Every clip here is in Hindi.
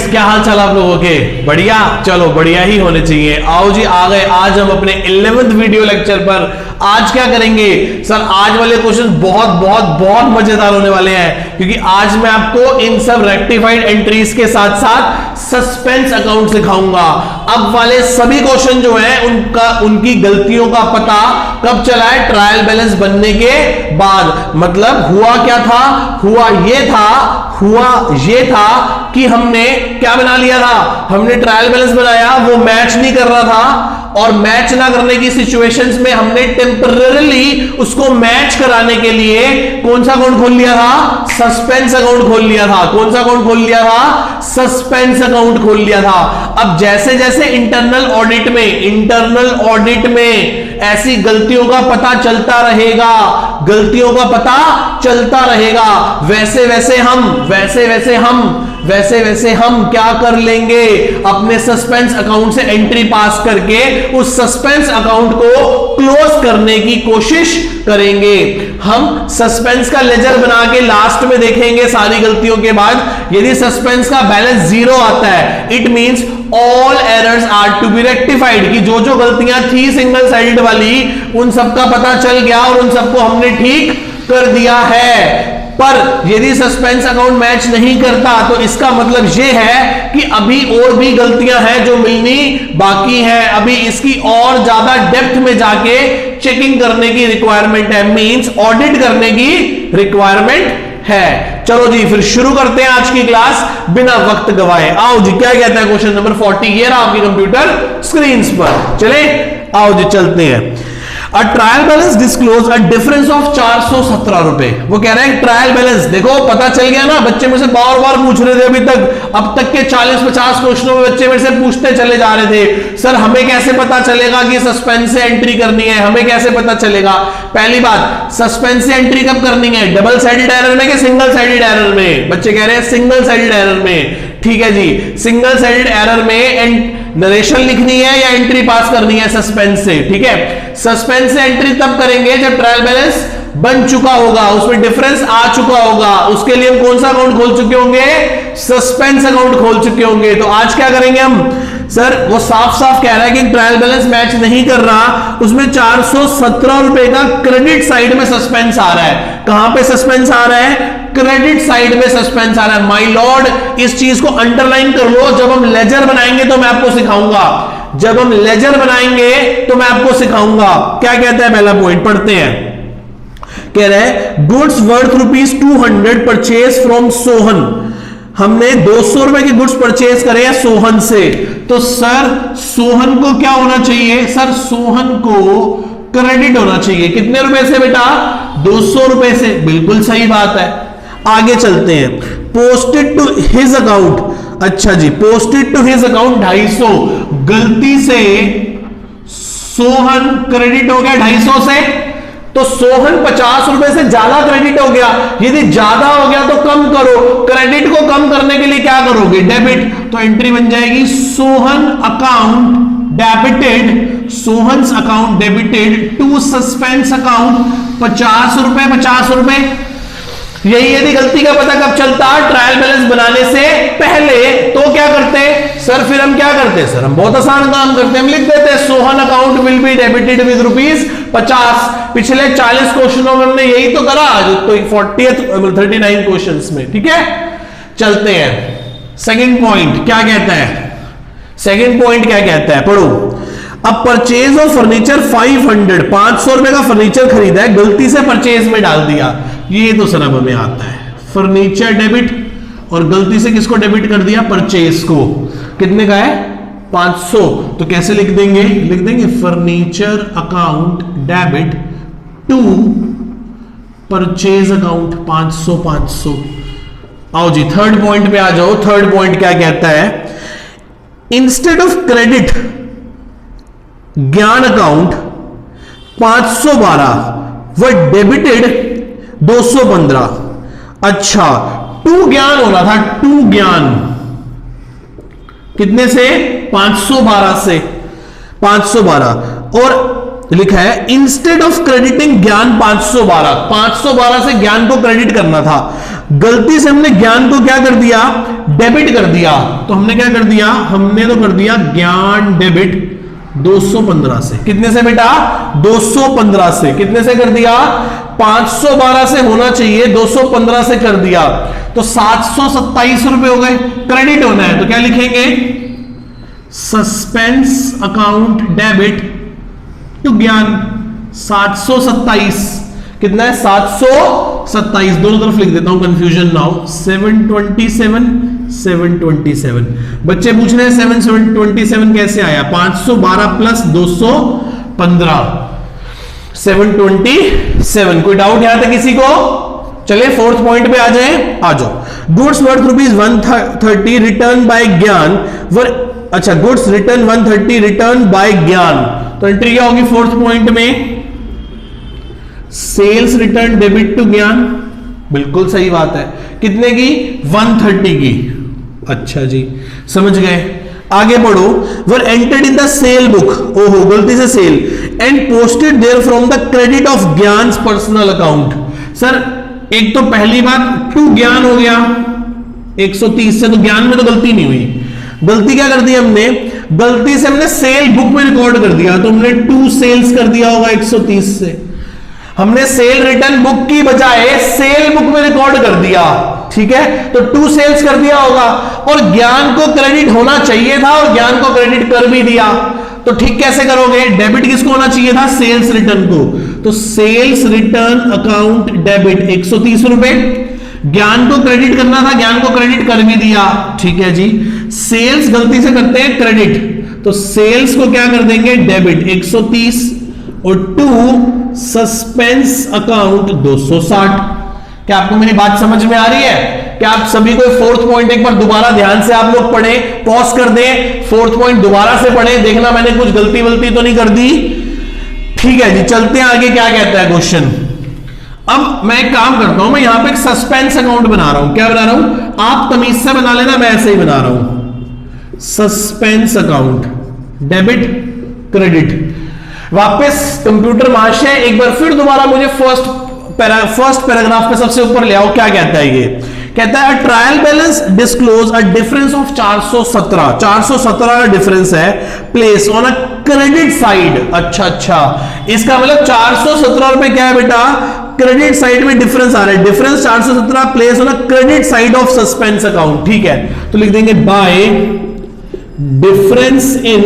फ्रेंड्स, क्या हाल चाल आप लोगों के? बढ़िया, चलो बढ़िया ही होने चाहिए। आओ जी आ गए आज हम अपने 11th वीडियो लेक्चर पर। आज क्या करेंगे सर? आज वाले क्वेश्चन बहुत बहुत बहुत मजेदार होने वाले हैं, क्योंकि आज मैं आपको इन सब रेक्टिफाइड एंट्रीज के साथ साथ सस्पेंस अकाउंट सिखाऊंगा। अब वाले सभी क्वेश्चन जो है उनकी गलतियों का पता कब चला है? ट्रायल बैलेंस बनने के बाद। मतलब हुआ क्या था? हुआ ये था कि हमने क्या बना लिया था? हमने ट्रायल बैलेंस बनाया, वो मैच नहीं कर रहा था, और मैच ना करने की सिचुएशंस में हमने टेम्पररीली उसको मैच कराने के लिए कौन सा अकाउंट खोल लिया था? सस्पेंस अकाउंट खोल लिया था। कौन सा अकाउंट खोल लिया था? सस्पेंस अकाउंट खोल लिया था। अब जैसे जैसे इंटरनल ऑडिट में ऐसी गलतियों का पता चलता रहेगा, वैसे वैसे हम क्या कर लेंगे? अपने सस्पेंस अकाउंट से एंट्री पास करके उस सस्पेंस अकाउंट को क्लोज करने की कोशिश करेंगे। हम सस्पेंस का लेजर बना के लास्ट में देखेंगे सारी गलतियों के बाद। यदि सस्पेंस का बैलेंस 0 आता है, it means all errors are to be rectified, कि जो जो गलतियां थी सिंगल साइडेड वाली उन सबका पता चल गया और उन सबको हमने ठीक कर दिया है। पर यदि सस्पेंस अकाउंट मैच नहीं करता तो इसका मतलब यह है कि अभी और भी गलतियां हैं जो मिलनी बाकी है। अभी इसकी और ज्यादा डेप्थ में जाके चेकिंग करने की रिक्वायरमेंट है, मींस ऑडिट करने की रिक्वायरमेंट है। चलो जी फिर शुरू करते हैं आज की क्लास बिना वक्त गवाए। आओ जी, क्या कहता है क्वेश्चन नंबर 40? ये रहा आपकी कंप्यूटर स्क्रीन पर। चले आओ जी चलते हैं। A trial balance disclose a difference of 417 रुपए। वो कह रहे हैं ट्रायल बैलेंस, देखो पता चल गया ना। बच्चे मेरे से बार बार पूछ रहे थे अभी तक, अब तक के 40-50 क्वेश्चनों में बच्चे मेरे से पूछते चले जा रहे थे, सर हमें कैसे पता चलेगा कि सस्पेंस से एंट्री करनी है? हमें कैसे पता चलेगा? पहली बात, सस्पेंस से एंट्री कब करनी है? डबल साइडेड एरर में कि सिंगल साइडेड एरर में? बच्चे कह रहे हैं सिंगल साइडेड एरर में। ठीक है जी, सिंगल साइडेड एरर में नरेशन लिखनी है या एंट्री पास करनी है सस्पेंस से? ठीक है, सस्पेंस से एंट्री तब करेंगे जब ट्रायल बैलेंस बन चुका होगा, उसमें डिफरेंस आ चुका होगा। उसके लिए हम कौन सा अकाउंट खोल चुके होंगे? सस्पेंस अकाउंट खोल चुके होंगे। तो आज क्या करेंगे हम? सर वो साफ साफ कह रहा है कि ट्रायल बैलेंस मैच नहीं कर रहा, उसमें 417 रुपए का क्रेडिट साइड में सस्पेंस आ रहा है। कहां पे सस्पेंस आ रहा है? क्रेडिट साइड में सस्पेंस आ रहा है। माय लॉर्ड, इस चीज को अंडरलाइन कर लो। जब हम लेजर बनाएंगे तो मैं आपको सिखाऊंगा। क्या कहता है पहला पॉइंट? पढ़ते हैं। कह रहे हैं goods worth ₹200 purchase from Sohan. हमने 200 रुपए के गुड्स परचेज करे हैं सोहन से। तो सर सोहन को क्या होना चाहिए? सर सोहन को क्रेडिट होना चाहिए। कितने रुपए से बेटा? 200 रुपए से। बिल्कुल सही बात है। आगे चलते हैं। Posted to his account. अच्छा जी, पोस्टेड टू हिज अकाउंट 250। गलती से सोहन क्रेडिट हो गया 250 से, तो सोहन 50 रुपए से ज्यादा क्रेडिट हो गया। यदि ज्यादा हो गया तो कम करो। क्रेडिट को कम करने के लिए क्या करोगे? डेबिट। तो एंट्री बन जाएगी Sohan account debited, Sohan's account debited to suspense account 50 रुपए। यही यदि गलती का पता कब चलता? ट्रायल बैलेंस बनाने से पहले। तो क्या करते सर? फिर हम क्या करते सर? हम बहुत आसान काम करते हैं, हम लिख देते हैं Sohan account will be debited with ₹50। पिछले 40 क्वेश्चनों में हमने यही तो करा, तो 39 क्वेश्चंस में। ठीक है, चलते हैं। सेकंड पॉइंट क्या कहता है? पढ़ो। अब परचेज ऑफ फर्नीचर 500 रुपए का फर्नीचर खरीदा है, गलती से परचेज में डाल दिया। ये तो सर अब हमें आता है। फर्नीचर डेबिट, और गलती से किसको डेबिट कर दिया? परचेज को। कितने का है? 500। तो कैसे लिख देंगे? Furniture account debit to purchase account 500। आओ जी थर्ड पॉइंट पे आ जाओ। थर्ड पॉइंट क्या कहता है? इंस्टेड ऑफ क्रेडिट ज्ञान अकाउंट 512 व डेबिटेड 215। अच्छा, टू ज्ञान होना था। टू ज्ञान कितने से? 512 से। 512। और लिखा है इंस्टेड ऑफ क्रेडिटिंग ज्ञान 512 से ज्ञान को क्रेडिट करना था, गलती से हमने ज्ञान को क्या कर दिया, डेबिट कर दिया। तो हमने क्या कर दिया, हमने तो कर दिया ज्ञान डेबिट 215 से। कितने से बेटा, 215 से। कितने से कर दिया, 512 से होना चाहिए, 215 से कर दिया, तो 727 रुपए हो गए। क्रेडिट होना है तो क्या लिखेंगे, सस्पेंस अकाउंट डेबिट टू ज्ञान 727। कितना है, 727। दोनों तरफ लिख देता हूं, कंफ्यूजन नाउ। 727 बच्चे पूछ रहे हैं 727 कैसे आया, 512 प्लस 215 727। कोई डाउट यहां तक किसी को? चलिए फोर्थ पॉइंट पे आ जाए, आ जाओ। गुड्स वर्थ ₹130 रिटर्न बाय ज्ञान वर, अच्छा गुड्स रिटर्न 130 रिटर्न बाय ज्ञान, तो एंट्री क्या होगी फोर्थ पॉइंट में, सेल्स रिटर्न डेबिट टू ज्ञान। बिल्कुल सही बात है, कितने की, 130 की। अच्छा जी समझ गए, आगे पढ़ो। Were entered in the sale book, ओहो गलती से sale, and posted there from the credit of Gyan personal account. Sir एक तो पहली बात टू ज्ञान हो गया 130 से, तो ज्ञान में तो गलती नहीं हुई। गलती क्या कर दी हमने, गलती से हमने सेल बुक में रिकॉर्ड कर दिया, तो हमने टू सेल्स कर दिया होगा 130 से। हमने सेल रिटर्न बुक की बजाय सेल बुक में रिकॉर्ड कर दिया, ठीक है, तो टू सेल्स कर दिया होगा। और ज्ञान को क्रेडिट होना चाहिए था और ज्ञान को क्रेडिट कर भी दिया, तो ठीक कैसे करोगे, डेबिट किसको होना चाहिए था, सेल्स रिटर्न को, तो सेल्स रिटर्न अकाउंट डेबिट 130 रुपए। ज्ञान को क्रेडिट करना था, ज्ञान को क्रेडिट कर भी दिया, ठीक है जी। सेल्स गलती से करते हैं क्रेडिट, तो सेल्स को क्या कर देंगे, डेबिट 130, और टू सस्पेंस अकाउंट 260। क्या आपको मेरी बात समझ में आ रही है? क्या आप सभी को फोर्थ पॉइंट एक बार दोबारा ध्यान से आप लोग पढ़े, पॉज कर दें, फोर्थ पॉइंट दोबारा से पढ़े, देखना मैंने कुछ गलती वलती तो नहीं कर दी, ठीक है जी। चलते हैं आगे, क्या कहता है क्वेश्चन। अब मैं एक काम करता हूं, मैं यहां पे एक सस्पेंस अकाउंट बना रहा हूं। क्या बना रहा हूं, आप तमीज से बना लेना, मैं ऐसे ही बना रहा हूं, सस्पेंस अकाउंट डेबिट क्रेडिट। वापस कंप्यूटर महाशय एक बार फिर दोबारा मुझे फर्स्ट पैराग्राफ पे सबसे ऊपर ले आओ। क्या कहता है ये, कहता है trial balance disclose a difference of 417 का डिफरेंस है, place on a credit side. अच्छा, इसका मतलब 417 रुपए क्या है बेटा, क्रेडिट साइड में डिफरेंस आ रहा है, difference 417 place on a credit side of suspense account, ठीक है। तो लिख देंगे bye difference in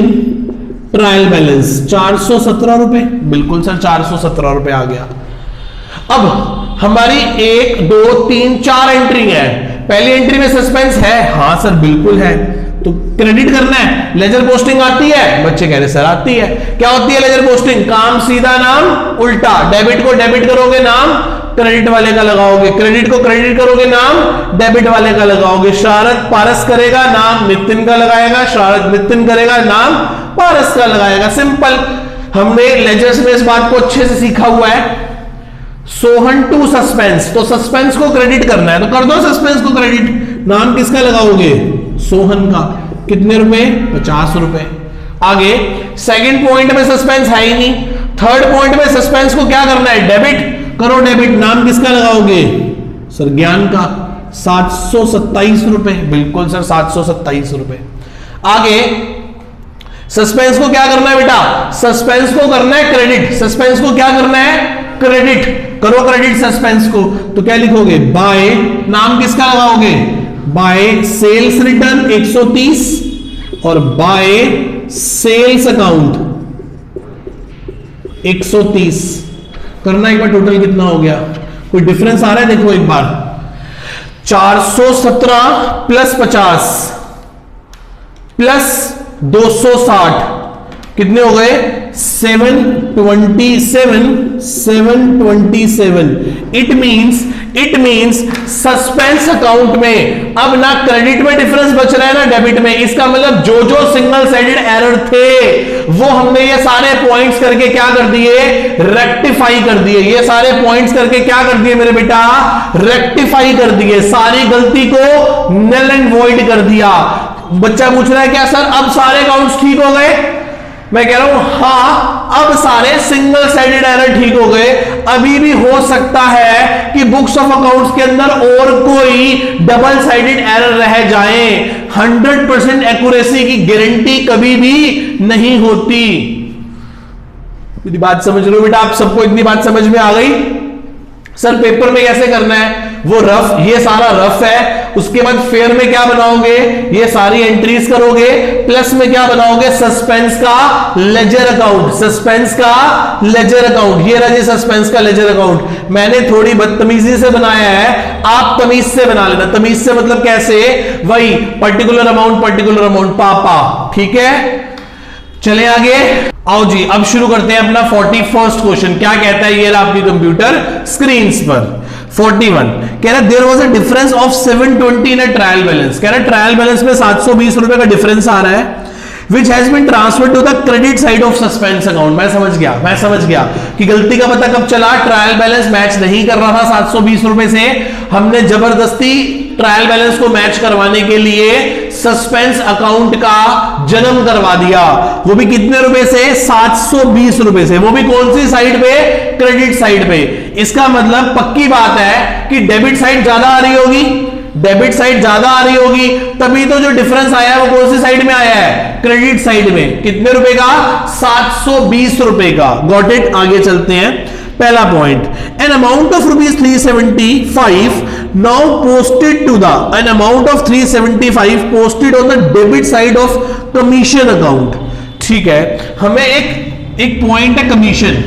trial balance 417 रुपए। बिल्कुल सर 417 रुपए आ गया। अब हमारी 1 2 3 4 एंट्री है। पहली एंट्री में सस्पेंस है, हाँ सर बिल्कुल है, तो क्रेडिट करना है। लेजर पोस्टिंग आती है, बच्चे कह रहे सर आती है। क्या होती है लेजर पोस्टिंग, काम सीधा नाम उल्टा, डेबिट को डेबिट करोगे नाम क्रेडिट वाले का लगाओगे, क्रेडिट को क्रेडिट करोगे नाम डेबिट वाले का लगाओगे। शारद पारस करेगा नाम नितिन का लगाएगा, शारद नितिन करेगा नाम पारस का लगाएगा। सिंपल, हमने लेजर्स में इस बात को अच्छे से सीखा हुआ है। सोहन टू सस्पेंस, तो सस्पेंस को क्रेडिट करना है तो कर दो सस्पेंस को क्रेडिट, नाम किसका लगाओगे, सोहन का। कितने रुपए, 50 रुपए। आगे सेकंड पॉइंट में सस्पेंस है ही नहीं, थर्ड पॉइंट में सस्पेंस को क्या करना है, डेबिट करो, डेबिट नाम किसका लगाओगे सर, ज्ञान का। 727 रुपए, बिल्कुल सर 727 रुपए। आगे सस्पेंस को क्या करना है बेटा, सस्पेंस को करना है क्रेडिट, सस्पेंस को क्या करना है क्रेडिट, करो क्रेडिट सस्पेंस को। तो क्या लिखोगे, बाय नाम किसका लगाओगे, बाय सेल्स रिटर्न 130 और बाय सेल्स अकाउंट 130 करना। एक बार टोटल कितना हो गया, कोई डिफरेंस आ रहा है, देखो एक बार 417 प्लस 50 प्लस 260 कितने हो गए, 727। इट मींस सस्पेंस अकाउंट में अब ना क्रेडिट में डिफरेंस बच रहा है ना डेबिट में। इसका मतलब जो जो सिंगल साइडेड एरर थे वो हमने ये सारे पॉइंट्स करके क्या कर दिए, रेक्टिफाई कर दिए। ये सारे पॉइंट्स करके क्या कर दिए मेरे बेटा, रेक्टिफाई कर दिए, सारी गलती को नल एंड वॉइड कर दिया। बच्चा पूछ रहा है क्या सर अब सारे अकाउंट्स ठीक हो गए, मैं कह रहा हूं हां, अब सारे सिंगल साइडेड एरर ठीक हो गए। अभी भी हो सकता है कि बुक्स ऑफ अकाउंट्स के अंदर और कोई डबल साइडेड एरर रह जाए। 100% एक्यूरेसी की गारंटी कभी भी नहीं होती। मेरी बात समझ रहे हो बेटा? आप सबको इतनी बात समझ में आ गई? सर पेपर में कैसे करना है? वो रफ, ये सारा रफ है, उसके बाद फेयर में क्या बनाओगे? ये सारी एंट्रीज करोगे, प्लस में क्या बनाओगे? सस्पेंस का लेजर अकाउंट। सस्पेंस का लेजर अकाउंट, ये रहा जी सस्पेंस का लेजर अकाउंट। मैंने थोड़ी बदतमीजी से बनाया है, आप तमीज से बना लेना। तमीज से मतलब कैसे? वही पर्टिकुलर अमाउंट पापा, ठीक है? चले आगे, आओ जी अब शुरू करते हैं अपना 41st क्वेश्चन। क्या कहता है? ये रहा आपकी कंप्यूटर स्क्रीन पर। 41 कह रहा there was a difference of 720 in a trial balance. कह रहा ट्रायल बैलेंस में 720 रुपए का डिफरेंस आ रहा है, which has been transferred to the credit side of suspense account। मैं समझ गया कि गलती का पता कब चला? ट्रायल बैलेंस मैच नहीं कर रहा था 720 रुपए से, हमने जबरदस्ती ट्रायल बैलेंस को मैच करवाने के लिए सस्पेंस अकाउंट का जन्म करवा दिया। वो भी कितने रुपए से? 720 रुपए से। वो भी कौन सी साइड पे? क्रेडिट साइड पे। इसका मतलब पक्की बात है कि डेबिट साइड ज्यादा आ रही होगी, डेबिट साइड ज्यादा आ रही होगी, तभी तो जो डिफरेंस आया है वो कौन सी साइड में आया है? क्रेडिट साइड में। कितने रुपए का? 720 रुपए का। Got it? आगे चलते हैं। पहला point, an amount of ₹375 now posted to the an amount of 375 posted on the debit side of commission account. ठीक है, हमें एक पॉइंट है कमीशन,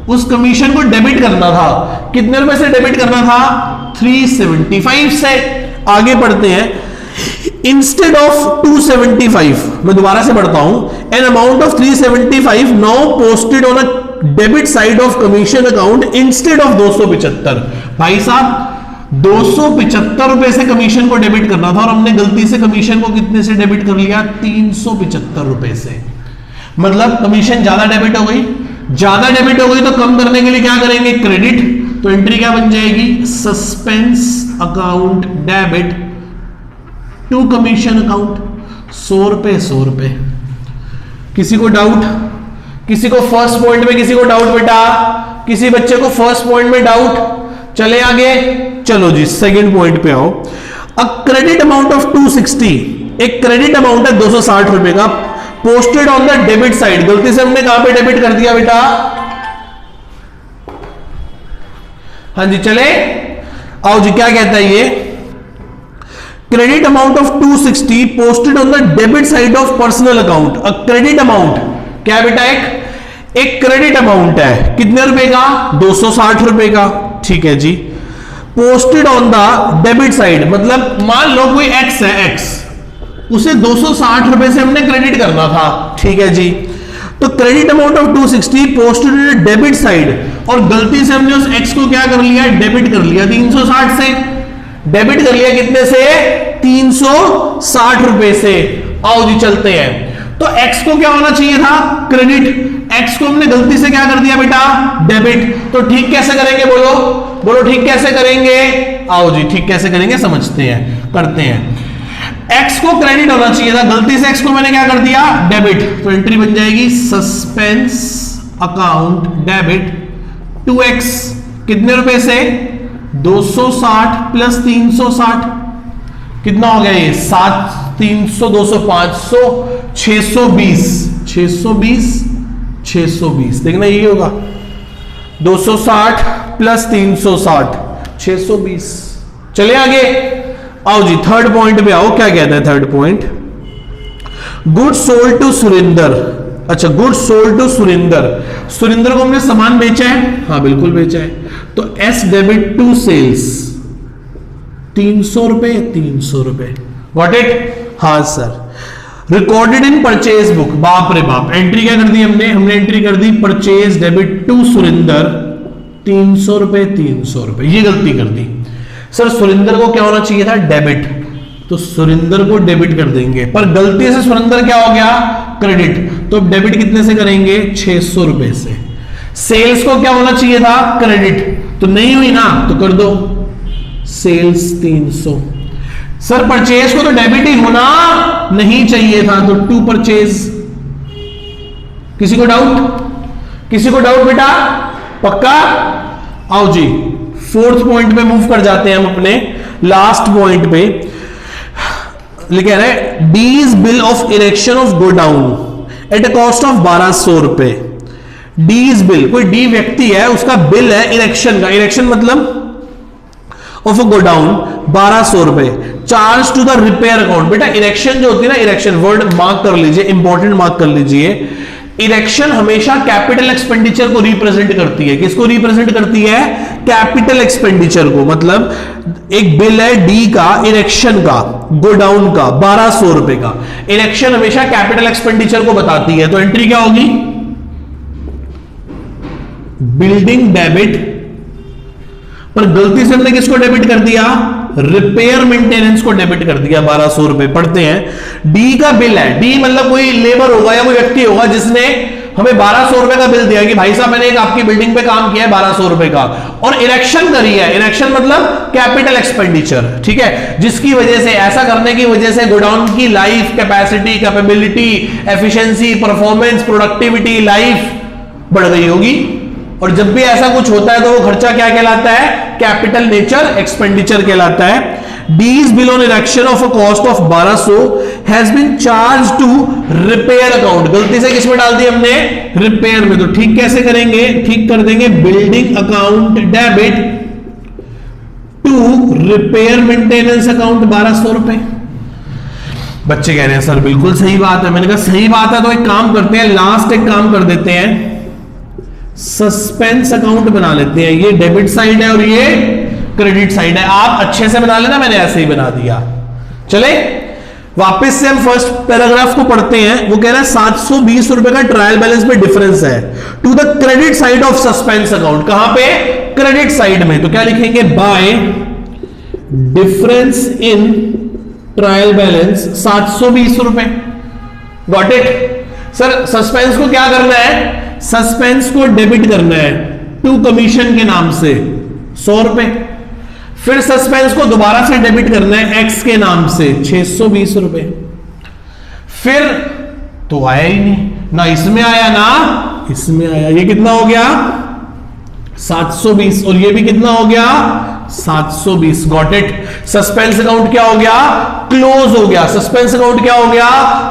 उस कमीशन को डेबिट करना था। कितने रुपए से डेबिट करना था? 375 से। आगे पढ़ते हैं, इंस्टेड ऑफ 275, मैं दोबारा से पढ़ता हूं, N amount of 375 now posted on a debit side of commission account instead of 275। भाई साहब 275 रुपए से कमीशन को डेबिट करना था और हमने गलती से कमीशन को कितने से डेबिट कर लिया? 375 रुपए से। मतलब कमीशन ज्यादा डेबिट हो गई। ज्यादा डेबिट हो गई तो कम करने के लिए क्या करेंगे? क्रेडिट। तो एंट्री क्या बन जाएगी? Suspense account debit to commission account. 100 रुपए 100 रुपए। किसी को डाउट? किसी को फर्स्ट पॉइंट में किसी को डाउट बेटा? किसी बच्चे को फर्स्ट पॉइंट में डाउट? चले आगे, चलो जी सेकंड पॉइंट पे आओ। अ क्रेडिट अमाउंट ऑफ 260, एक क्रेडिट अमाउंट है 260 रुपए का, posted on the debit side. गलती से हमने कहां पे डेबिट कर दिया बेटा? हाँ जी चले आओ जी, क्या कहता है ये? Credit amount of 260 posted on the debit side of personal account. A credit amount क्या बेटा? एक क्रेडिट अमाउंट है, कितने रुपए का? 260 रुपए का। ठीक है जी, posted on the debit side मतलब मान लो कोई एक्स है, एक्स, उसे 260 रुपए से हमने क्रेडिट करना था। ठीक है जी, तो credit amount of 260 posted on debit side, और गलती से हमने उस एक्स को क्या कर लिया? डेबिट कर लिया 360 से। डेबिट कर लिया कितने से? 360 रुपए से। आओ जी चलते हैं। तो एक्स को क्या होना चाहिए था? क्रेडिट। एक्स को हमने गलती से क्या कर दिया बेटा? डेबिट। तो ठीक कैसे करेंगे? बोलो बोलो, ठीक कैसे करेंगे? आओ जी ठीक कैसे करेंगे समझते हैं, करते हैं। एक्स को क्रेडिट होना चाहिए था, गलती से एक्स को मैंने क्या कर दिया? डेबिट। तो एंट्री बन जाएगी सस्पेंस अकाउंट डेबिट 2x। कितने रुपए से? 260 प्लस 360, कितना हो गया ये? 7 300 200 500 620 620 620। देखना यही होगा, 260 प्लस 360 620। चले आगे, आओ जी थर्ड पॉइंट पे आओ। क्या कहता है third point? Good sold to Surender. अच्छा, good sold to Surender. Surender को हमने सामान बेचा है? हाँ बिल्कुल बेचा है। तो एस डेबिट टू सेल्स 300 रुपए 300 रुपए। Got it? हाँ sir. Recorded in purchase book. बाप रे बाप, एंट्री क्या कर दी हमने एंट्री कर दी परचेज डेबिट टू सुरेंदर 300 रुपए 300 रुपए। ये गलती कर दी सर। सुरेंदर को क्या होना चाहिए था? डेबिट। तो सुरेंदर को डेबिट कर देंगे, पर गलती से सुरेंदर क्या हो गया? क्रेडिट। तो डेबिट कितने से करेंगे? 600 रुपए से। सेल्स को क्या होना चाहिए था? क्रेडिट। तो नहीं हुई ना, तो कर दो सेल्स 300। सर परचेज को तो डेबिट ही होना नहीं चाहिए था, तो टू परचेज किसी को डाउट? किसी को डाउट बेटा? पक्का? आओ जी, फोर्थ पॉइंट पे मूव कर जाते हैं हम अपने लास्ट पॉइंट पे। लिख रहे हैं these bill of erection of godown at a cost of 1200 रुपए। डीज बिल, कोई डी व्यक्ति है, उसका बिल है इरेक्शन का, इरेक्शन मतलब ऑफ अ गोडाउन 1200 रुपए, charge to the repair account. बेटा इरेक्शन जो होती है ना, इरेक्शन वर्ड मार्क कर लीजिए, इंपॉर्टेंट मार्क कर लीजिए। इरेक्शन हमेशा कैपिटल एक्सपेंडिचर को रिप्रेजेंट करती है। किसको रिप्रेजेंट करती है? कैपिटल एक्सपेंडिचर को। मतलब एक बिल है डी का, इरेक्शन का, गोडाउन का 1200 रुपए का। इरेक्शन हमेशा कैपिटल एक्सपेंडिचर को बताती है, तो एंट्री क्या होगी? Building debit. पर गलती से हमने किसको डेबिट कर दिया? रिपेयर मेंटेनेंस को डेबिट कर दिया 1200 रुपए। पढ़ते हैं, डी का बिल है, डी मतलब कोई लेबर होगा या कोई व्यक्ति होगा जिसने हमें 1200 रुपए का बिल दिया कि भाई साहब मैंने एक आपकी बिल्डिंग पे काम किया है 1200 रुपए का, और इरेक्शन करी है। इरेक्शन मतलब कैपिटल एक्सपेंडिचर, ठीक है, जिसकी वजह से, ऐसा करने की वजह से गोडाउन की life, capacity, capability, efficiency, performance, productivity, life बढ़ गई होगी। और जब भी ऐसा कुछ होता है तो वो खर्चा क्या कहलाता है? कैपिटल नेचर एक्सपेंडिचर कहलाता है। These bill on erection of a cost of 1200 has been charge to repair account. गलती से किसमें डाल दी हमने? रिपेयर में। तो ठीक कैसे करेंगे? ठीक कर देंगे building account debit to repair maintenance account 1200 रुपए। बच्चे कह रहे हैं सर बिल्कुल सही बात है। मैंने कहा सही बात है तो एक काम करते हैं, लास्ट एक काम कर देते हैं, सस्पेंस अकाउंट बना लेते हैं। ये डेबिट साइड है और ये क्रेडिट साइड है। आप अच्छे से बना लेना, मैंने ऐसे ही बना दिया। चले वापस से हम फर्स्ट पैराग्राफ को पढ़ते हैं। वो कह रहा है 720 रुपए का ट्रायल बैलेंस में डिफरेंस है to the credit side of suspense account. कहां पे? क्रेडिट साइड में। तो क्या लिखेंगे? By difference in trial balance 720 रुपए। Got it? सर सस्पेंस को क्या करना है? सस्पेंस को डेबिट करना है टू कमीशन के नाम से 100 रुपए। फिर सस्पेंस को दोबारा से डेबिट करना है एक्स के नाम से 620 रुपए। फिर तो आया ही नहीं ना, इसमें आया ना इसमें आया। ये कितना हो गया? 720। और ये भी कितना हो गया? 720। Got it? सस्पेंस अकाउंट क्या हो गया? क्लोज हो गया। सस्पेंस अकाउंट क्या हो गया?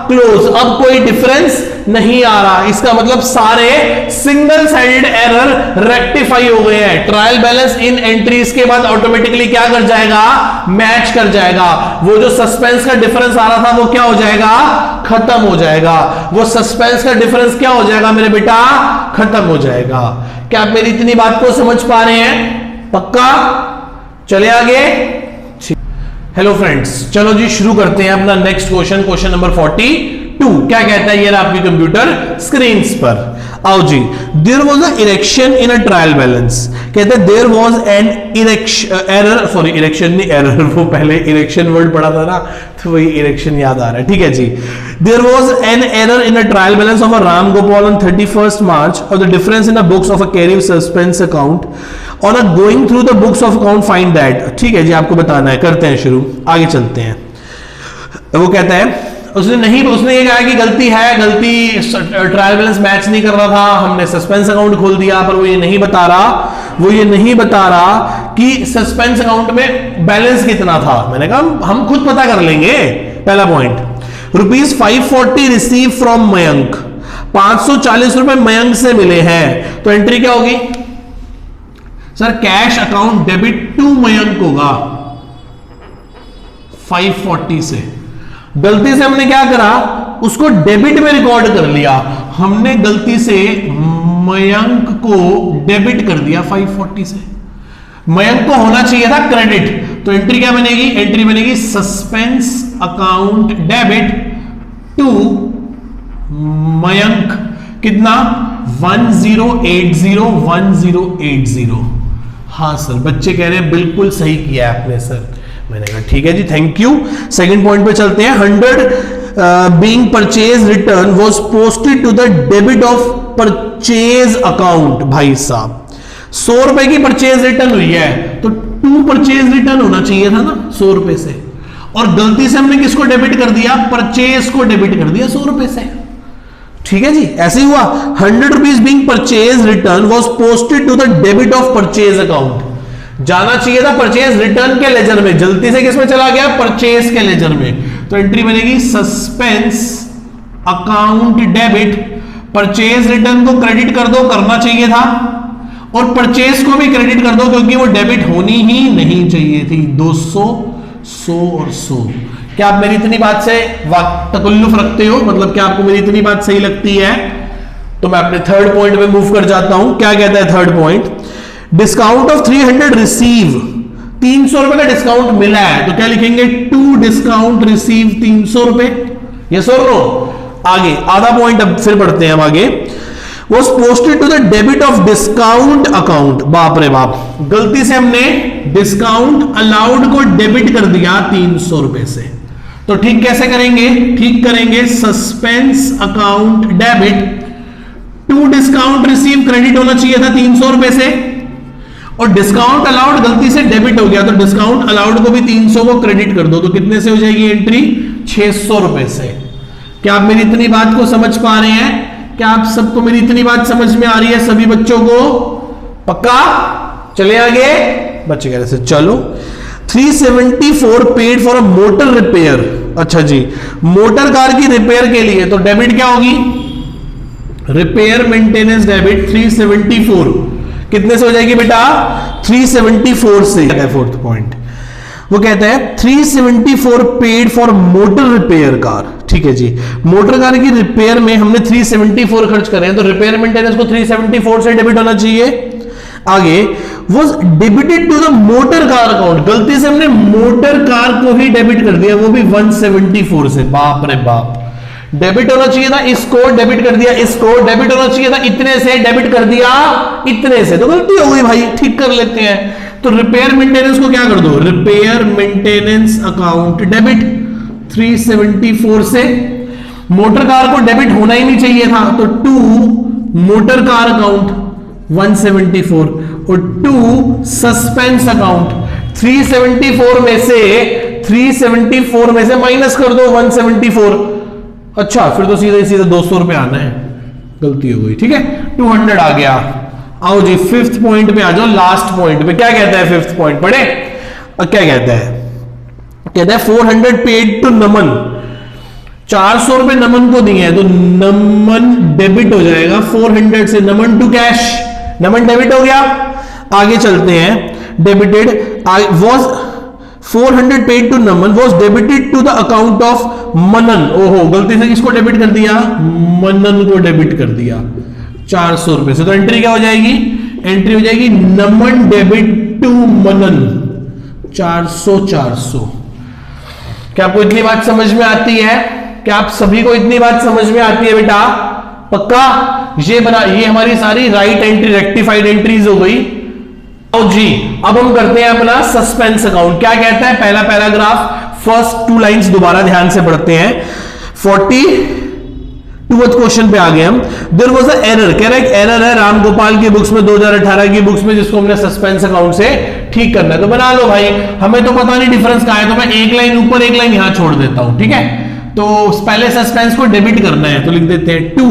क्लोज। अब कोई डिफरेंस नहीं आ रहा। इसका मतलब सारे सिंगल साइडेड एरर रेक्टिफाई हो गए हैं। ट्रायल बैलेंस इन एंट्रीज के बाद ऑटोमेटिकली क्या कर जाएगा? मैच कर जाएगा। वो जो सस्पेंस का डिफरेंस आ रहा था वो क्या हो जाएगा? खत्म हो जाएगा। वो सस्पेंस का डिफरेंस क्या हो जाएगा मेरे बेटा? खत्म हो जाएगा। क्या आप मेरी इतनी बात को समझ पा रहे हैं? पक्का? चले आगे। हेलो फ्रेंड्स, चलो जी शुरू करते हैं अपना नेक्स्ट क्वेश्चन, क्वेश्चन नंबर 42। क्या कहता है ये आपकी कंप्यूटर स्क्रीन पर। आओ जी, there was a erection in a trial balance. कहते हैं there was an error, sorry erection नहीं एरर, वो पहले इरेक्शन वर्ड पढ़ा था ना तो वही इरेक्शन याद आ रहा है। ठीक है जी, there was an error in a trial balance of a Ram Gopal on 31st March और the difference in the books of a carry suspense account on a going through the books of account find that. ठीक है जी, आपको बताना है। करते हैं शुरू, आगे चलते हैं। वो कहता है उसने ये कहा कि गलती है, गलती ट्रायल बैलेंस मैच नहीं कर रहा था, हमने सस्पेंस अकाउंट खोल दिया, पर वो ये नहीं बता रहा कि सस्पेंस अकाउंट में बैलेंस कितना था। मैंने कहा हम खुद पता कर लेंगे। पहला पॉइंट, ₹540 रिसीव फ्रॉम मयंक, 540 रुपए मयंक से मिले हैं। तो एंट्री क्या होगी? Sir cash account debit to Mayank होगा 540 से। गलती से हमने क्या करा? उसको डेबिट में रिकॉर्ड कर लिया। हमने गलती से मयंक को डेबिट कर दिया 540 से। मयंक को होना चाहिए था क्रेडिट। तो एंट्री क्या बनेगी? एंट्री बनेगी suspense account debit to Mayank. कितना? 1080। हाँ सर, बच्चे कह रहे हैं बिल्कुल सही किया आपने सर। मैंने कहा ठीक है जी, थैंक यू। सेकंड पॉइंट पे चलते हैं। 100 being purchase return was posted to the debit of purchase account. भाई साहब 100 रुपए की परचेज रिटर्न हुई है तो टू परचेज रिटर्न होना चाहिए था ना 100 रुपए से, और गलती से हमने किसको डेबिट कर दिया? परचेज को डेबिट कर दिया 100 रुपए से। ठीक है जी, ऐसे ही हुआ। 100 rupees being purchase return was posted to the debit of purchase account. जाना चाहिए था परचेज रिटर्न के लेजर में, जल्दी से किसमें चला गया, परचेज के लेजर में। तो एंट्री बनेगी suspense account debit, purchase return को क्रेडिट कर दो, करना चाहिए था, और परचेज को भी क्रेडिट कर दो क्योंकि वो डेबिट होनी ही नहीं चाहिए थी। 200, 100 और 100। क्या आप मेरी इतनी बात से तकल्लुफ रखते हो, मतलब क्या आपको मेरी इतनी बात सही लगती है? तो मैं अपने थर्ड पॉइंट में मूव कर जाता हूं। क्या कहता है third point, discount of 300 receive, 300 रुपए का डिस्काउंट मिला है, तो क्या लिखेंगे, टू डिस्काउंट रिसीव 300 रुपए। यस और नो? आगे आधा पॉइंट अब फिर पढ़ते हैं हम आगे। Was posted to the debit of discount account। बाप रे बाप, गलती से हमने डिस्काउंट अलाउड को डेबिट कर दिया 300 रुपए से। तो ठीक कैसे करेंगे, ठीक करेंगे suspense account debit, to discount receive credit होना चाहिए था 300 रुपए से, और डिस्काउंट अलाउड गलती से डेबिट हो गया, तो डिस्काउंट अलाउड को भी 300 को क्रेडिट कर दो। तो कितने से हो जाएगी एंट्री, 600 रुपए से। क्या आप मेरी इतनी बात को समझ पा रहे हैं? क्या आप सबको मेरी इतनी बात समझ में आ रही है, सभी बच्चों को? पक्का? चले आगे। बच्चे कह रहे से चलो। 374 paid for a motor repair. अच्छा जी, मोटर कार की रिपेयर के लिए, तो डेबिट क्या होगी, रिपेयर मेंटेनेंस डेबिट 374 कितने से हो जाएगी बेटा, 374 से। फोर्थ पॉइंट वो कहता है 374 paid for motor repair car. ठीक है जी, मोटर कार की रिपेयर में हमने 374 खर्च करे हैं, तो रिपेयर मेंटेनेंस को 374 से डेबिट होना चाहिए। आगे was debited to the motor car account, गलती से हमने मोटर कार को ही डेबिट कर दिया, वो भी 174 से। बाप रे बाप, डेबिट होना चाहिए था इसको, डेबिट कर दिया इसको, डेबिट होना चाहिए था इतने से, डेबिट कर दिया इतने से, तो गलती हो गई भाई, ठीक कर लेते हैं। तो रिपेयर मेंटेनेंस को क्या कर दो, रिपेयर मेंटेनेंस अकाउंट डेबिट 374 से। मोटर कार को डेबिट होना ही नहीं चाहिए था, तो टू मोटर कार अकाउंट 174 और टू सस्पेंस अकाउंट 374 में से माइनस कर दो 174। अच्छा, फिर तो सीधे सीधे 200 रुपए आना है, गलती हो गई। ठीक है, 200 आ गया। आओ जी फिफ्थ पॉइंट पे आ जाओ, लास्ट पॉइंट पे। क्या कहता है फिफ्थ पॉइंट, पढ़े? और क्या कहता है, कहता है 400 पेड टू नमन, 400 रुपए नमन को दिए हैं, तो नमन डेबिट हो जाएगा 400 से, Naman to cash, Naman debit हो गया। आगे चलते हैं, debited was 400 paid to Naman was debited to the account of Manan. ओहो, गलती से किसको डेबिट कर दिया, मनन को डेबिट कर दिया 400 रुपए से। तो एंट्री क्या हो जाएगी, एंट्री हो जाएगी नमन डेबिट टू मनन 400 400। क्या आपको इतनी बात समझ में आती है? क्या आप सभी को इतनी बात समझ में आती है बेटा? पक्का? ये बना, ये हमारी सारी राइट एंट्री, रेक्टिफाइड एंट्रीज हो गई। जी अब हम करते हैं अपना सस्पेंस अकाउंट। क्या कहता है पहला पैराग्राफ, फर्स्ट 2 लाइंस दोबारा ध्यान से पढ़ते हैं। 42वां क्वेश्चन पे आ गए हम। देयर वाज अ एरर, कह रहा है एरर है राम गोपाल की बुक्स में 2018 की बुक्स में, जिसको हमने सस्पेंस अकाउंट से ठीक करना है। तो बना लो भाई, हमें तो पता नहीं डिफरेंस कहां है, तो मैं एक लाइन ऊपर एक लाइन यहां छोड़ देता हूं। ठीक है, तो पहले सस्पेंस को डेबिट करना है, तो लिख देते हैं टू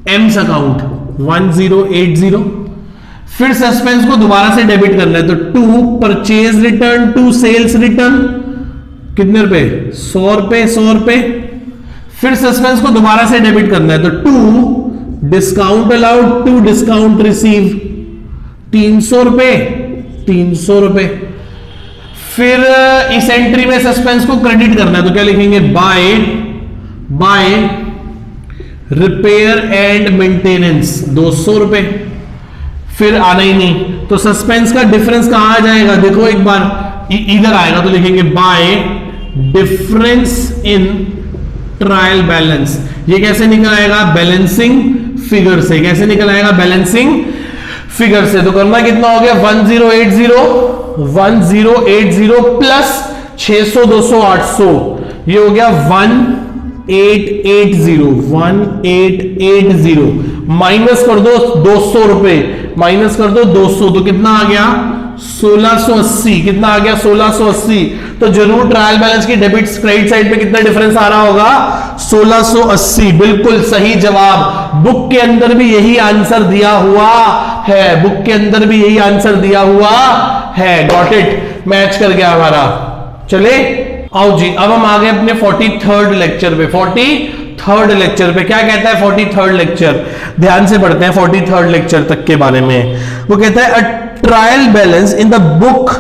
एम्स अकाउंट 1080। फिर सस्पेंस को दोबारा से डेबिट करना है, तो to purchase return to sales return, कितने रुपए, 100 रुपए 100 रुपए। फिर सस्पेंस को दोबारा से डेबिट करना है, तो to discount allowed to discount receive 300 रुपए 300 रुपए। फिर इस एंट्री में सस्पेंस को क्रेडिट करना है, तो क्या लिखेंगे, बाय रिपेयर एंड मेंटेनेंस 200 रुपए। फिर आना ही नहीं, तो सस्पेंस का डिफरेंस कहां आ जाएगा, देखो एक बार इधर आएगा, तो लिखेंगे by difference in trial balance. ये कैसे निकल आएगा, बैलेंसिंग फिगर से। कैसे निकल आएगा, बैलेंसिंग फिगर से। तो करना कितना हो गया, 1080 प्लस 600 200 800, ये हो गया 1880 माइनस कर दो 200 रुपए, माइनस कर दो 200, तो कितना आ गया, 1680। कितना आ गया 1680। तो जरूर ट्रायल बैलेंस की डेबिट क्रेडिट साइड पे कितना डिफरेंस आ रहा होगा 1680। बिल्कुल सही जवाब। बुक के अंदर भी यही आंसर दिया हुआ है, बुक के अंदर भी यही आंसर दिया हुआ है। गॉट इट, मैच कर गया हमारा। चले आओ जी, अब हम आ गए अपने 43rd लेक्चर पे। 43rd लेक्चर पे क्या कहता है 43rd लेक्चर? ध्यान से पढ़ते हैं 43rd लेक्चर तक के बारे में। वो कहता है a trial balance in the book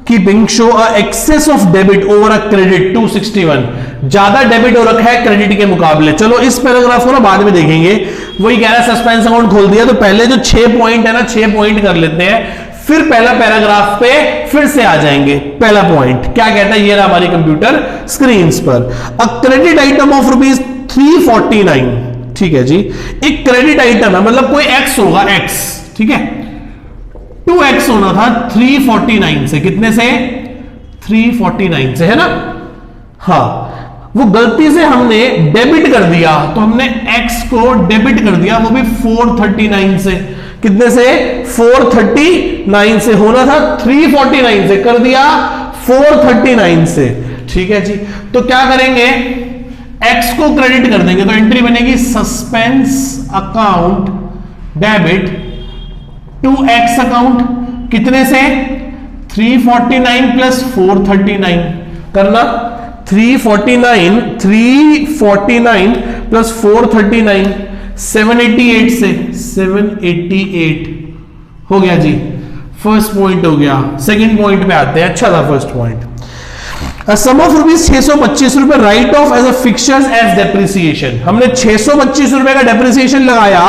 keeping show a excess of debit over a credit 261। ज्यादा डेबिट हो रखा है क्रेडिट के मुकाबले। चलो इस पैराग्राफ को ना बाद में देखेंगे। वही कह रहा है सस्पेंस अकाउंट खोल दिया, तो पहले जो 6 पॉइंट है ना 6 पॉइंट कर लेते हैं, फिर पहला पैराग्राफ पे फिर से आ जाएंगे। पहला पॉइंट क्या कहता है, ये रहा हमारी कंप्यूटर स्क्रीन पर। A credit item of rupees 349। ठीक है जी, एक क्रेडिट आइटम है, मतलब कोई एक्स होगा, एक्स, ठीक है, 2x होना था 349 से। कितने से? 349 से, है ना? हाँ, वो गलती से हमने डेबिट कर दिया, तो हमने x को डेबिट कर दिया, वो भी 439 से। कितने से? 439 से। होना था 349 से, कर दिया 439 से। ठीक है जी, तो क्या करेंगे, x को क्रेडिट कर देंगे, तो एंट्री बनेगी suspense account debit to X account. कितने से? 349 प्लस 439 करना। 349 प्लस 439 788 से 788 हो गया जी। फर्स्ट पॉइंट हो गया। सेकंड पॉइंट पे आते हैं। अच्छा था first point. Sum of rupees 625 रुपए write off as a fixtures as depreciation. हमने 625 रुपए का डेप्रिसिएशन लगाया,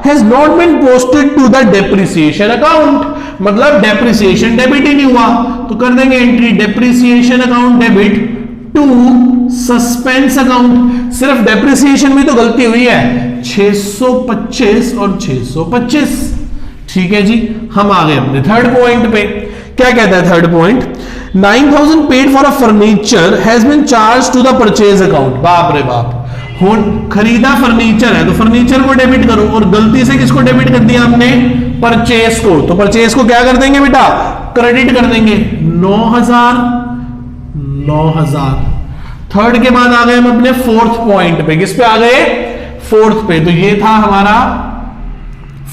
has not been posted to the depreciation account. मतलब डेप्रिसिएशन डेबिट ही नहीं हुआ, तो कर देंगे entry depreciation account debit to suspense account. सिर्फ डेप्रिसिएशन में तो गलती हुई है, 625 और 625। ठीक है जी, हम आ गए अपने थर्ड पॉइंट पे। क्या कहता है third point? 9000 paid for a furniture has been charge to the purchase account. बाप रे बाप, खरीदा फर्नीचर है, तो फर्नीचर को डेबिट करो, और गलती से किसको डेबिट कर दिया हमने? परचेज को। तो परचेज को क्या कर देंगे बेटा? क्रेडिट कर देंगे 9000। थर्ड के बाद आ गए हम अपने फोर्थ पॉइंट पे। किस पे आ गए? फोर्थ पे। तो ये था हमारा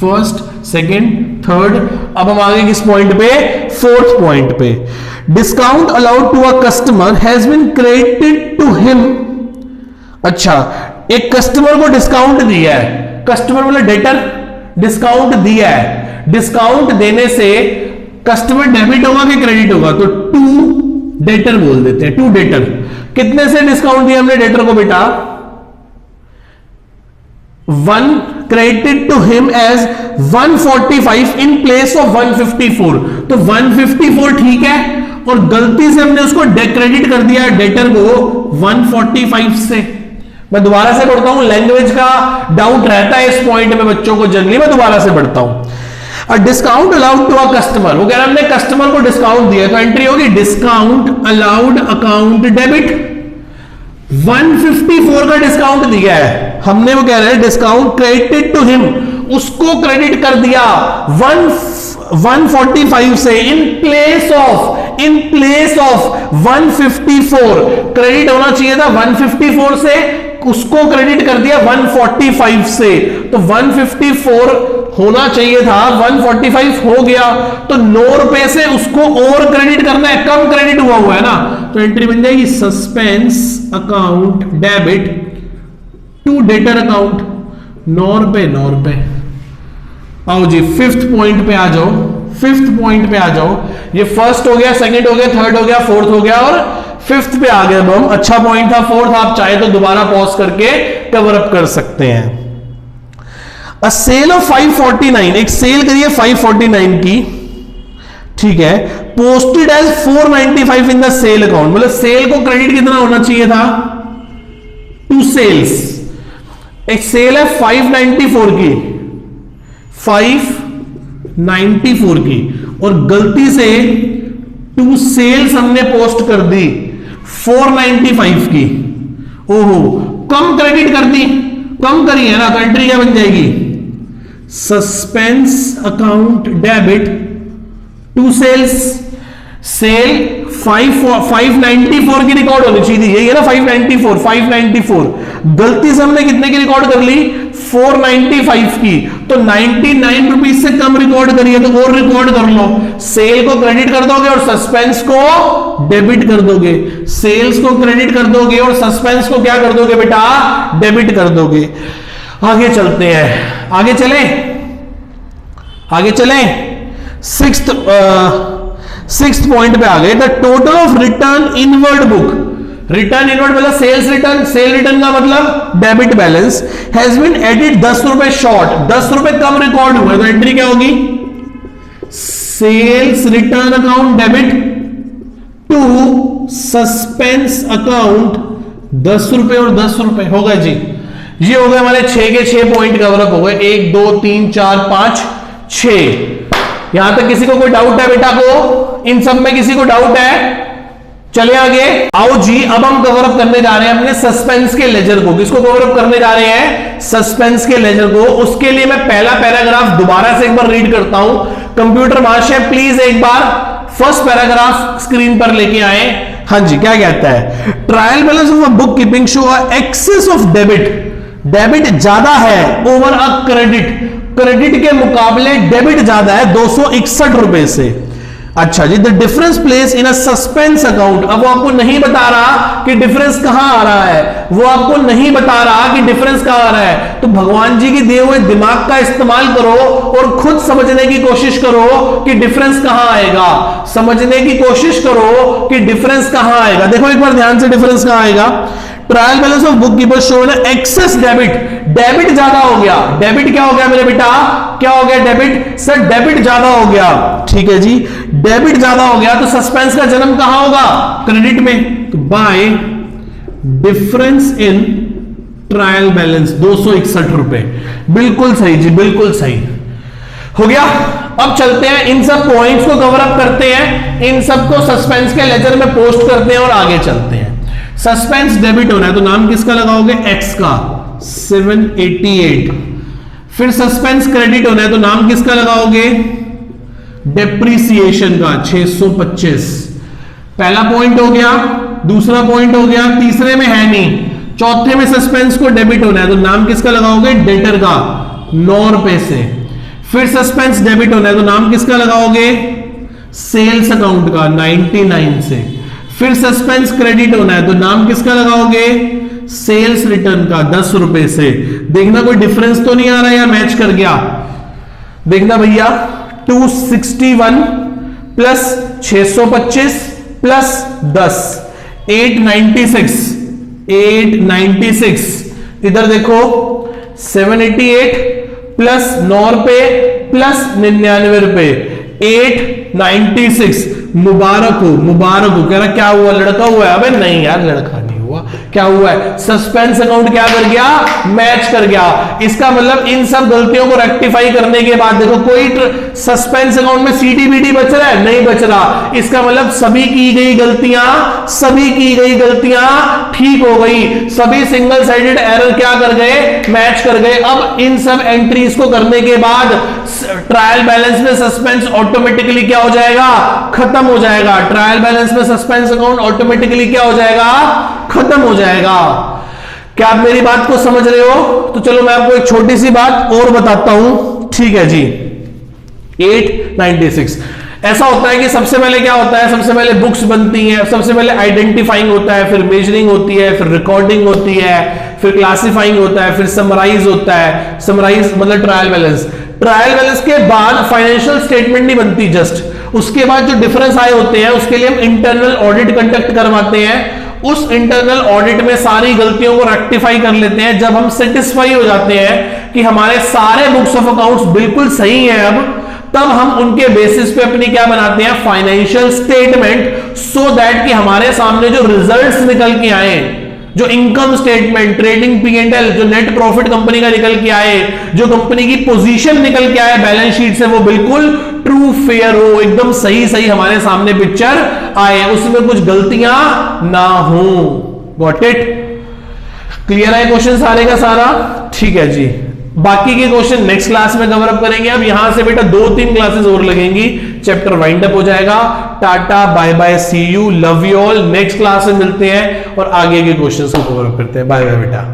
फर्स्ट, सेकेंड, थर्ड। अब हम आ गए किस पॉइंट पे? फोर्थ पॉइंट पे। Discount allowed to a customer has been credited to him. अच्छा, एक कस्टमर को डिस्काउंट दिया है, कस्टमर मतलब डेटर, डिस्काउंट दिया है। डिस्काउंट देने से कस्टमर डेबिट होगा कि क्रेडिट होगा? तो टू डेटर बोल देते हैं, टू डेटर। कितने से डिस्काउंट दिया हमने डेटर को बेटा? 1 credited to him as 145 in place of 154। तो 154 ठीक है, और गलती से हमने उसको क्रेडिट कर दिया डेटर को 145 से। मैं दोबारा से पढ़ता हूं, लैंग्वेज का डाउट रहता है इस पॉइंट में बच्चों को जनरली, मैं दोबारा से पढ़ता हूं। Discount allowed to a customer, वो कह रहा है हमने कस्टमर को डिस्काउंट दिया, तो एंट्री होगी डिस्काउंट अलाउड अकाउंट डेबिट। 154 का डिस्काउंट दिया है हमने, वो कह रहे हैं डिस्काउंट क्रेडिटेड टू हिम, उसको क्रेडिट कर दिया 145 से इन प्लेस ऑफ 154। क्रेडिट होना चाहिए था 154 से, उसको क्रेडिट कर दिया 145 से। तो 154 होना चाहिए था, 145 हो गया, तो 9 रुपए से उसको और क्रेडिट करना है, कम क्रेडिट हुआ है ना, तो एंट्री बन जाएगी suspense account debit to debtor account 9 रुपए। आओ जी फिफ्थ पॉइंट पे आ जाओ, फिफ्थ पॉइंट पे आ जाओ। ये फर्स्ट हो गया, सेकंड हो गया, थर्ड हो गया, फोर्थ हो गया, और फिफ्थ पे आ गए हम। अच्छा पॉइंट था फोर्थ, आप चाहे तो दोबारा पॉज करके कवर अप कर सकते हैं। अ सेल ऑफ 549, एक सेल करिए 549 की, ठीक है, posted as 495 in the sale account. मतलब सेल को क्रेडिट कितना होना चाहिए था? 2 सेल्स। एक सेल है 594 की, 594 की, और गलती से 2 सेल्स हमने पोस्ट कर दी 495 की। ओहो, कम क्रेडिट कर दी, कम करी है ना, तो एंट्री क्या बन जाएगी? Suspense account debit to sales, sale 594 की रिकॉर्ड होनी चाहिए, यही है ना 594, गलती से हमने कितने की रिकॉर्ड कर ली 495 की, तो 99 रुपीज से कम रिकॉर्ड करिए, तो और रिकॉर्ड कर लो। सेल को क्रेडिट कर दोगे और सस्पेंस को डेबिट कर दोगे, सेल्स को क्रेडिट कर दोगे और सस्पेंस को क्या कर दोगे बेटा, डेबिट कर दोगे। आगे चलते हैं, आगे चलें सिक्स्थ पॉइंट पे आ गए। The total of return inward book, return inward मतलब सेल्स रिटर्न, सेल रिटर्न का मतलब debit balance, has been added 10 रुपए शॉर्ट, 10 रुपए कम रिकॉर्ड हुआ, तो एंट्री क्या होगी, sales return account debit to suspense account 10 रुपए और 10 रुपए हो गए जी। ये हो गए हमारे 6 के 6 पॉइंट कवरअप हो गए, 1 2 3 4 5 6। यहां तक किसी को कोई डाउट है बेटा को, इन सब में किसी को डाउट है, चले आगे आओ जी। अब हम कवर अप करने जा रहे हैं अपने सस्पेंस के लेजर को। किसको कवर अप करने जा रहे हैं, सस्पेंस के लेजर को। उसके लिए मैं पहला पैराग्राफ दोबारा से एक बार रीड करता हूं। कंप्यूटर महाशय प्लीज एक बार फर्स्ट पैराग्राफ स्क्रीन पर लेके आए। हाँ जी, क्या कहता है, trial balance of a book keeping show excess of debit, debit ज्यादा है ओवर अ क्रेडिट, क्रेडिट के मुकाबले डेबिट ज्यादा है 261 रुपए से। अच्छा जी, the difference place in a suspense account, अब वो आपको नहीं बता रहा कि डिफरेंस कहां आ रहा है, वो आपको नहीं बता रहा कि डिफरेंस कहां आ रहा है, तो भगवान जी के दिए हुए दिमाग का इस्तेमाल करो और खुद समझने की कोशिश करो कि डिफरेंस कहां आएगा, समझने की कोशिश करो कि डिफरेंस कहां आएगा। देखो एक बार ध्यान से, डिफरेंस कहां आएगा, trial balance of book keeper show ना एक्सेस डेबिट, डेबिट ज्यादा हो गया, डेबिट क्या हो गया मेरे बेटा, क्या हो गया, डेबिट, सर डेबिट ज्यादा हो गया, ठीक है जी, डेबिट ज्यादा हो गया, तो सस्पेंस का जन्म कहां होगा, क्रेडिट में, तो bye difference in trial balance 261 रुपए, बिल्कुल सही जी, बिल्कुल सही हो गया। अब चलते हैं, इन सब पॉइंट्स को कवर अप करते हैं, इन सबको सस्पेंस के लेजर में पोस्ट करते हैं और आगे चलते हैं। सस्पेंस डेबिट होना है तो नाम किसका लगाओगे, एक्स का 788। फिर सस्पेंस क्रेडिट होना है तो नाम किसका लगाओगे, डेप्रीसिएशन का 625। पहला पॉइंट हो गया, दूसरा पॉइंट हो गया, तीसरे में है नहीं, चौथे में सस्पेंस को डेबिट होना है तो नाम किसका लगाओगे, डेटर का 9 रुपए से। फिर सस्पेंस डेबिट होना है तो नाम किसका लगाओगे, सेल्स अकाउंट का 99 से। फिर सस्पेंस क्रेडिट होना है तो नाम किसका लगाओगे, सेल्स रिटर्न का 10 रुपए से। देखना कोई डिफरेंस तो नहीं आ रहा या मैच कर गया, देखना भैया, 261 प्लस 625 प्लस 10 896, इधर देखो 788 प्लस 9 रुपए प्लस 99 रुपए 896। मुबारक हो, कह रहा क्या हुआ, लड़का हुआ है, अबे नहीं यार लड़का नहीं हुआ, क्या हुआ है, सस्पेंस अकाउंट क्या कर गया, मैच कर गया। इसका मतलब इन सब गलतियों को रेक्टिफाई करने के बाद देखो कोई सस्पेंस अकाउंट में सीडीबीडी बच रहा है, नहीं बच रहा, इसका मतलब सभी की गई गलतियां ठीक हो गई, सभी सिंगल साइडेड एरर क्या कर गए, मैच कर गए। अब इन सब एंट्रीज को करने के बाद ट्रायल बैलेंस में सस्पेंस ऑटोमेटिकली क्या हो जाएगा, खत्म हो जाएगा। ट्रायल बैलेंस में सस्पेंस अकाउंट ऑटोमेटिकली क्या हो जाएगा, खत्म हो जाएगा। क्या आप मेरी बात को समझ रहे हो? तो चलो मैं आपको एक छोटी सी बात और बताता हूं, ठीक है जी। 896 ऐसा होता है कि सबसे पहले क्या होता है, सबसे पहले बुक्स बनती हैं, सबसे पहले आइडेंटिफाइंग होता है, फिर मेजरिंग होती है, फिर रिकॉर्डिंग होती है, फिर क्लासिफाइंग होता है, फिर समराइज होता है। समराइज मतलब ट्रायल बैलेंस। ट्रायल बैलेंस के बाद फाइनेंशियल स्टेटमेंट नहीं बनती, जस्ट उसके बाद जो डिफरेंस आए होते हैं उसके लिए हम इंटरनल ऑडिट कंडक्ट करवाते हैं। उस इंटरनल ऑडिट में सारी गलतियों को रेक्टिफाई कर लेते हैं। जब हम सेटिस्फाई हो जाते हैं कि हमारे सारे बुक्स ऑफ अकाउंट्स बिल्कुल सही हैं, अब तब हम उनके बेसिस पे अपनी क्या बनाते हैं, फाइनेंशियल स्टेटमेंट, सो दैट कि हमारे सामने जो रिजल्ट्स निकल के आए, जो इनकम स्टेटमेंट, ट्रेडिंग P&L, जो नेट प्रॉफिट कंपनी का निकल के आए, जो कंपनी की पोजीशन निकल के आए बैलेंस शीट से, वो बिल्कुल ट्रू फेयर हो, एकदम सही सही हमारे सामने पिक्चर आए, उसमें कुछ गलतियां ना हो। Got it? क्लियर है क्वेश्चन सारे का सारा? ठीक है जी। बाकी के क्वेश्चन नेक्स्ट क्लास में कवर अप करेंगे। अब यहां से बेटा 2-3 क्लासेस और लगेंगी, चैप्टर वाइंड अप हो जाएगा। Tata bye bye, see you, love you all. Next class में मिलते हैं और आगे के क्वेश्चंस को कवर करते हैं। बाय बाय बेटा।